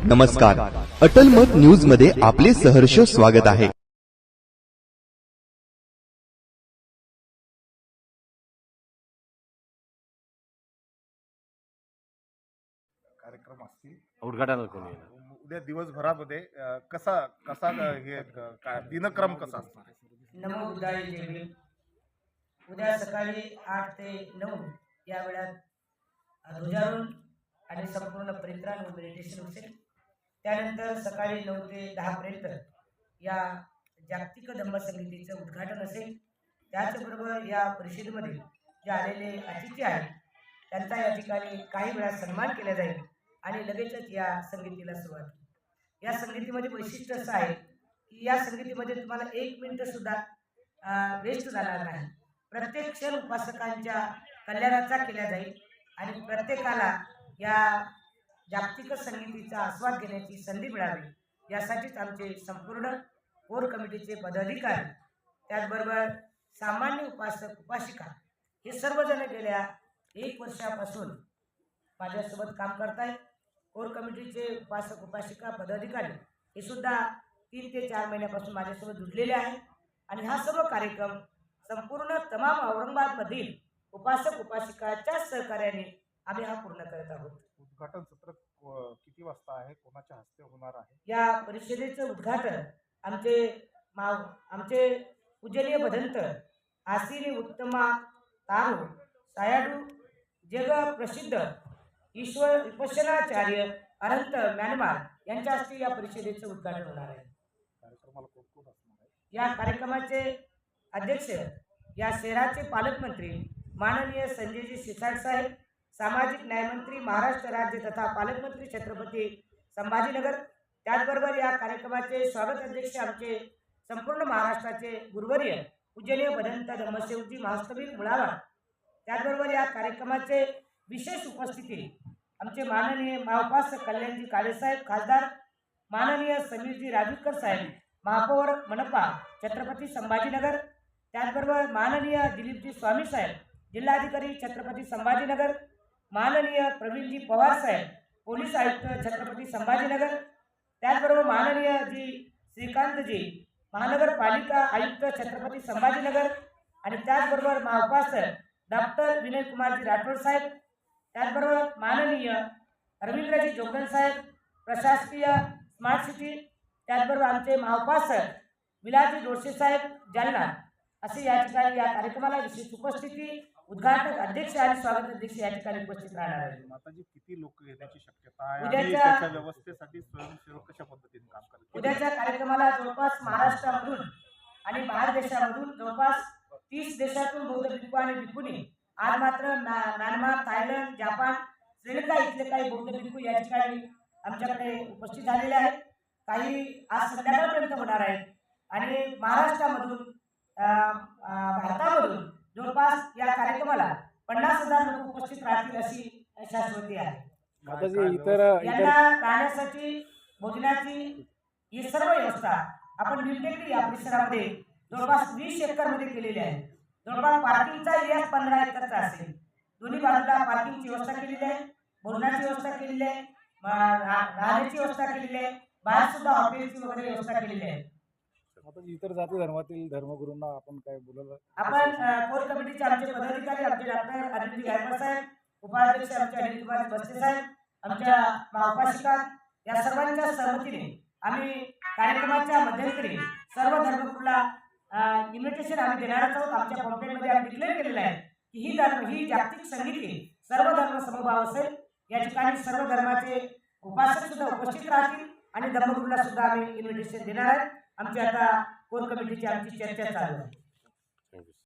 नमस्कार, अटल मत न्यूज मध्ये आपले सहर्ष स्वागत आहे। कार्यक्रम असतील उद्घाटनाला कोणी येणार? उद्या दिवसभरामध्ये कसा कसा हे दिनक्रम कसा असणार आहे? नमो बुद्धाय जय भीम। उद्या सकाळी 8 ते 9 या वेळात ध्वजारोहण आणि संपूर्ण परित्राण व मेडिटेशन असेल। त्यानंतर सकाळी 9 ते 10 पर्यंत या जागतिक धम्म संगीतीचं उद्घाटन असेल। त्याचबरोबर या परिषदेमध्ये जे आलेले अतिथी आहेत त्यांचा या ठिकाणी काही वेळा सन्मान केला जाईल आणि लगेचच या संगीतीला सुरुवात होईल। या संगीतीमध्ये वैशिष्ट्य असं आहे की या संगीतीमध्ये तुम्हाला 1 मिनिट सुद्धा वेस्ट जाणार नाही। प्रत्येक क्षण उपासकांच्या कल्याणाचा केला जाईल आणि प्रत्येकाला या जागतिक संगीतीचा आस्वाद घेण्याची संधी मिळावी यासाठीच आमचे संपूर्ण कोर कमिटीचे पदाधिकारी त्याचबरोबर सामान्य उपासक उपासिका हे सर्वजण गेल्या 1 वर्षापासून माझ्यासोबत काम करतायत। कोर कमिटीचे उपासक उपासिका पदाधिकारी हे सुद्धा 3 ते 4 महिन्यापासून माझ्यासोबत जुडलेले आहेत आणि हा सर्व कार्यक्रम संपूर्ण तमाम औरंगाबादमधील उपासक उपासिकाच्या सहकार्याने आम्ही हा पूर्ण करत आहोत। उद्घाटन सत्र किती वाजता आहे, कोणाच्या हस्ते होणार आहे? या परिषदेचं उद्घाटन आमचे पूजनीय भदंत आसिरी उत्तमा तारू सायाडू जग प्रसिद्ध ईश्वर विपश्यनाचार्य अनंत म्यानमार यांच्या हस्ते या परिषदेचं उद्घाटन होणार आहे। कार्यक्रमाला कोण कोण असणार आहे? या कार्यक्रमाचे अध्यक्ष या शहराचे पालकमंत्री माननीय संजयजी शिरसाट साहेब, सामाजिक न्यायमंत्री महाराष्ट्र राज्य तथा पालकमंत्री छत्रपती संभाजीनगर। त्याचबरोबर या कार्यक्रमाचे स्वागत अध्यक्ष आमचे संपूर्ण महाराष्ट्राचे गुरुवर्य पूजनीय भदंत धर्मसेवजी महास्तवीर मुळावा। त्याचबरोबर या कार्यक्रमाचे विशेष उपस्थिती आमचे माननीय महाउपासक कल्याणजी काळेसाहेब खासदार, माननीय समीरजी राजूरकर साहेब महापौर मनपा छत्रपती संभाजीनगर। त्याचबरोबर माननीय दिलीपजी स्वामी साहेब जिल्हाधिकारी छत्रपती संभाजीनगर, माननीय प्रवीणजी पवार साहेब पोलीस आयुक्त छत्रपती संभाजीनगर। त्याचबरोबर माननीय जी श्रीकांतजी महानगरपालिका आयुक्त छत्रपती संभाजीनगर आणि त्याचबरोबर महाउपासक डॉक्टर विनय कुमारजी राठोड साहेब। त्याचबरोबर माननीय रवींद्रजी जोगन साहेब प्रशासकीय स्मार्ट सिटी। त्याचबरोबर आमचे महाउपासक विलाजी जोशी साहेब जालना। असे या ठिकाणी या कार्यक्रमाला विशेष उपस्थिती उद्घाटक अध्यक्ष आणि स्वागत अध्यक्ष या ठिकाणी उपस्थित राहणार आहेत। माताजी किती लोक येण्याची शक्यता आहे आणि उद्याच्या त्याच्या व्यवस्थेसाठी स्वयंसेवक कशा पद्धतीने काम करतात? उद्याच्या कार्यक्रमाला जवळपास महाराष्ट्रामधून आणि बाहेर देशामधून जवळपास 30 देशातून बौद्ध भिक्खू आणि भिक्खुनी आज मात्र म्यानमार, थायलंड, जपान, श्रीलंका इथले काही बौद्ध भिक्खू या ठिकाणी आमच्याकडे उपस्थित झालेले आहेत। काही आज संध्याकाळपर्यंत होणार आहेत आणि महाराष्ट्रामधून भारतामधून जवळपास या कार्यक्रमाला 50,000 लोक उपस्थित राहतील अशी शाश्वती आहे। यांना राहण्यासाठी भोजनाची ही सर्व व्यवस्था आपण निमटेकडी या परिसरामध्ये जवळपास 20 एकरमध्ये केलेली आहे। जवळपास पार्किंगचा एरिया 15 एकरचा असेल। दोन्ही बाजूला पार्किंगची व्यवस्था केलेली आहे, भोजनाची व्यवस्था केलेली आहे, राहण्याची व्यवस्था केलेली आहे, बाहेर सुद्धा हॉटेलची वगैरे व्यवस्था केलेली आहे। इतर जाती धर्मातील धर्मगुरूंना आपण काय बोलायला? आपण कोर कमिटीचे आमचे पदाधिकारी आमचे डॉक्टर अनिलजी गायकवाड साहेब, उपाध्यक्ष आमचे अनिल कुमार बस्ते साहेब, आमच्या महाउपासिका या सर्वांच्या सहमतीने आम्ही कार्यक्रमाच्या मध्यंतरी सर्व धर्मगुरूला इन्व्हिटेशन आम्ही देणारच आहोत। आमच्या कॉम्प्लेनमध्ये आम्ही डिक्लेअर केलेलं आहे की ही जागतिक संगीती सर्व धर्म समभाव असेल। या ठिकाणी सर्व धर्माचे उपासक सुद्धा उपस्थित राहतील आणि धर्मगुरूला सुद्धा आम्ही इन्व्हिटेशन देणार आहे। आमची आता कोर कमिटीची आमची चर्चा चालू आहे।